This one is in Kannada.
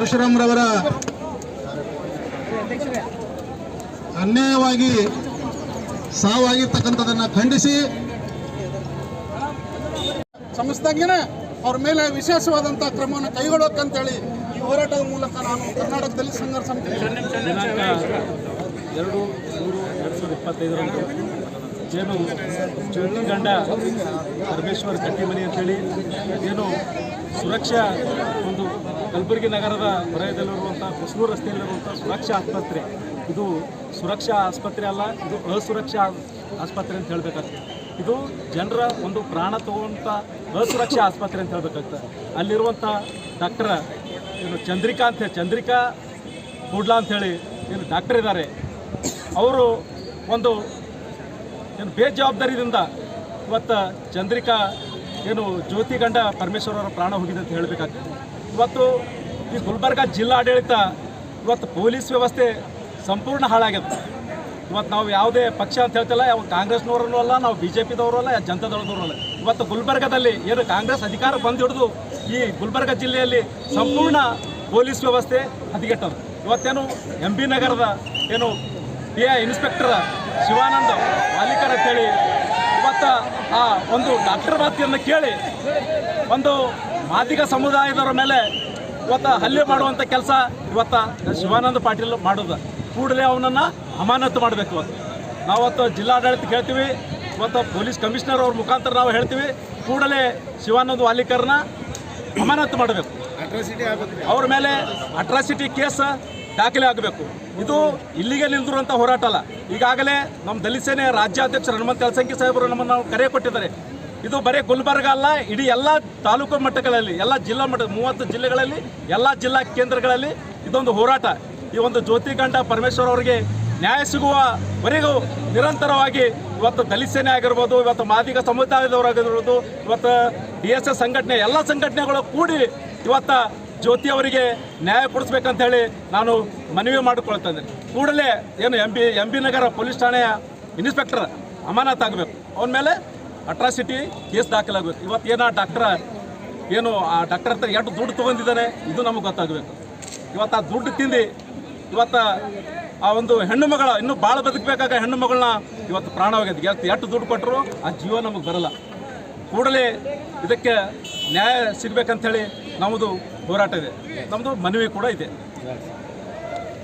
ಪರಶುರಾಮ್ರವರ ಅನ್ಯಾಯವಾಗಿ ಸಾವಾಗಿರ್ತಕ್ಕಂಥದ್ದನ್ನು ಖಂಡಿಸಿ ಸಂಸ್ಥೆಗೇನೆ ಅವ್ರ ಮೇಲೆ ವಿಶೇಷವಾದಂಥ ಕ್ರಮವನ್ನು ಕೈಗೊಳ್ಳಬೇಕಂತೇಳಿ ಈ ಹೋರಾಟದ ಮೂಲಕ ನಾನು ಕರ್ನಾಟಕ ದಲಿತ ಸಂಘರ್ಷ ಸಮಿತಿ ದಿನಾಂಕ 2/3/2025ರಂದು ಏನು ಜ್ಯೋತಿಗಂಡ ಪರಮೇಶ್ವರ್ ಕಟ್ಟಿಮನಿ ಅಂತೇಳಿ ಏನು ಸುರಕ್ಷಾ ಒಂದು ಕಲಬುರಗಿ ನಗರದ ವಲಯದಲ್ಲಿರುವಂಥ ಹೊಸೂರು ರಸ್ತೆಯಲ್ಲಿರುವಂಥ ಸುರಕ್ಷಾ ಆಸ್ಪತ್ರೆ, ಇದು ಸುರಕ್ಷಾ ಆಸ್ಪತ್ರೆ ಅಲ್ಲ, ಇದು ಅಸುರಕ್ಷಾ ಆಸ್ಪತ್ರೆ ಅಂತ ಹೇಳಬೇಕಾಗ್ತದೆ. ಇದು ಜನರ ಒಂದು ಪ್ರಾಣ ತಗೊಂಥ ಅಸುರಕ್ಷಾ ಆಸ್ಪತ್ರೆ ಅಂತ ಹೇಳಬೇಕಾಗ್ತದೆ. ಅಲ್ಲಿರುವಂಥ ಡಾಕ್ಟರ್ ಏನು ಚಂದ್ರಿಕಾ ಕೂಡ್ಲಾ ಅಂಥೇಳಿ ಏನು ಡಾಕ್ಟರ್ ಇದ್ದಾರೆ, ಅವರು ಒಂದು ಏನು ಬೇಜವಾಬ್ದಾರಿಯಿಂದ ಇವತ್ತು ಚಂದ್ರಿಕಾ ಏನು ಜ್ಯೋತಿಗಂಡ ಪರಮೇಶ್ವರ್ ಅವರ ಪ್ರಾಣ ಹೋಗಿದೆ ಅಂತ ಹೇಳಬೇಕಾಗ್ತದೆ. ಇವತ್ತು ಈ ಗುಲ್ಬರ್ಗ ಜಿಲ್ಲಾಡಳಿತ ಇವತ್ತು ಪೊಲೀಸ್ ವ್ಯವಸ್ಥೆ ಸಂಪೂರ್ಣ ಹಾಳಾಗಿದೆ. ಇವತ್ತು ನಾವು ಯಾವುದೇ ಪಕ್ಷ ಅಂತ ಹೇಳ್ತಿಲ್ಲ, ಯಾವ ಕಾಂಗ್ರೆಸ್ನವರಲ್ಲೂ ಅಲ್ಲ, ನಾವು BJP-ದವರು ಅಲ್ಲ, ಜನತಾದಳದವರು ಅಲ್ಲ. ಇವತ್ತು ಗುಲ್ಬರ್ಗದಲ್ಲಿ ಏನು ಕಾಂಗ್ರೆಸ್ ಅಧಿಕಾರ ಬಂದು ಹಿಡಿದು ಈ ಗುಲ್ಬರ್ಗ ಜಿಲ್ಲೆಯಲ್ಲಿ ಸಂಪೂರ್ಣ ಪೊಲೀಸ್ ವ್ಯವಸ್ಥೆ ಹದಗೆಟ್ಟದು. ಇವತ್ತೇನು MB ನಗರದ ಏನು PI ಇನ್ಸ್ಪೆಕ್ಟರ್ ಶಿವಾನಂದ ವಾಲಿಕರ್ ಅಂತೇಳಿ ಇವತ್ತು ಆ ಒಂದು ಡಾಕ್ಟರ್ ಮಾತಿಯನ್ನು ಕೇಳಿ ಒಂದು ಮಾದಿಗ ಸಮುದಾಯದವರ ಮೇಲೆ ಇವತ್ತು ಹಲ್ಲೆ ಮಾಡುವಂಥ ಕೆಲಸ ಇವತ್ತು ಶಿವಾನಂದ ಪಾಟೀಲ್ ಮಾಡೋದು. ಕೂಡಲೇ ಅವನನ್ನು ಅಮಾನತು ಮಾಡಬೇಕು. ನಾವತ್ತು ಜಿಲ್ಲಾಡಳಿತಕ್ಕೆ ಹೇಳ್ತೀವಿ, ಇವತ್ತು ಪೊಲೀಸ್ ಕಮಿಷನರ್ ಅವ್ರ ಮುಖಾಂತರ ನಾವು ಹೇಳ್ತೀವಿ, ಕೂಡಲೇ ಶಿವಾನಂದ ವಾಲಿಕರ್ನ ಅಮಾನತು ಮಾಡಬೇಕು. ಅವ್ರ ಮೇಲೆ ಅಟ್ರಾಸಿಟಿ ಕೇಸ್ ದಾಖಲೆ ಆಗಬೇಕು. ಇದು ಇಲ್ಲಿಗೆ ನಿಲ್ದಿರುವಂಥ ಹೋರಾಟ ಅಲ್ಲ. ಈಗಾಗಲೇ ನಮ್ಮ ದಲಿತ ಸೇನೆ ರಾಜ್ಯಾಧ್ಯಕ್ಷ ಹನುಮಂತ ಯಲಸಂಗಿ ಸಾಹೇಬರು ನಮ್ಮನ್ನು ಕರೆ ಕೊಟ್ಟಿದ್ದಾರೆ. ಇದು ಬರೀ ಗುಲ್ಬರ್ಗ ಅಲ್ಲ, ಇಡೀ ಎಲ್ಲ ತಾಲೂಕು ಮಟ್ಟಗಳಲ್ಲಿ, ಎಲ್ಲ ಜಿಲ್ಲಾ ಮಟ್ಟ 30 ಜಿಲ್ಲೆಗಳಲ್ಲಿ, ಎಲ್ಲ ಜಿಲ್ಲಾ ಕೇಂದ್ರಗಳಲ್ಲಿ ಇದೊಂದು ಹೋರಾಟ. ಈ ಒಂದು ಜ್ಯೋತಿಗಂಡ ಪರಮೇಶ್ವರ್ ಅವರಿಗೆ ನ್ಯಾಯ ಸಿಗುವವರೆಗೂ ನಿರಂತರವಾಗಿ ಇವತ್ತು ದಲಿತ ಸೇನೆ ಆಗಿರ್ಬೋದು, ಇವತ್ತು ಮಾದಿಗ ಸಮುದಾಯದವರಾಗಿರ್ಬೋದು, ಇವತ್ತು DSS ಸಂಘಟನೆ, ಎಲ್ಲ ಸಂಘಟನೆಗಳು ಕೂಡಿ ಇವತ್ತು ಜ್ಯೋತಿ ಅವರಿಗೆ ನ್ಯಾಯ ಕೊಡಿಸ್ಬೇಕಂತ ಹೇಳಿ ನಾನು ಮನವಿ ಮಾಡಿಕೊಳ್ತಾ ಇದ್ದೇನೆ. ಕೂಡಲೇ ಏನು MB ನಗರ ಪೊಲೀಸ್ ಠಾಣೆಯ ಇನ್ಸ್ಪೆಕ್ಟರ್ ಅಮಾನತಾಗಬೇಕು, ಅವನ ಮೇಲೆ ಅಟ್ರಾಸಿಟಿ ಕೇಸ್ ದಾಖಲಾಗಬೇಕು. ಇವತ್ತು ಏನೋ ಆ ಡಾಕ್ಟರ್ ಹತ್ರ ಎಷ್ಟು ದುಡ್ಡು ತೊಗೊಂಡಿದ್ದಾನೆ ಇದು ನಮಗೆ ಗೊತ್ತಾಗಬೇಕು. ಇವತ್ತು ಆ ದುಡ್ಡು ತಿಂದು ಇವತ್ತು ಆ ಒಂದು ಹೆಣ್ಣು ಮಗಳ ಇನ್ನೂ ಭಾಳ ಬದುಕಬೇಕಾಗ ಹೆಣ್ಣು ಮಗಳನ್ನ ಇವತ್ತು ಪ್ರಾಣವಾಗಿದೆ. ಎಷ್ಟು ದುಡ್ಡು ಕೊಟ್ಟರು ಆ ಜೀವ ನಮಗೆ ಬರಲ್ಲ. ಕೂಡಲೇ ಇದಕ್ಕೆ ನ್ಯಾಯ ಸಿಗಬೇಕಂತೇಳಿ ನಮ್ಮದು ಹೋರಾಟ ಇದೆ, ನಮ್ಮದು ಮನವಿ ಕೂಡ ಇದೆ.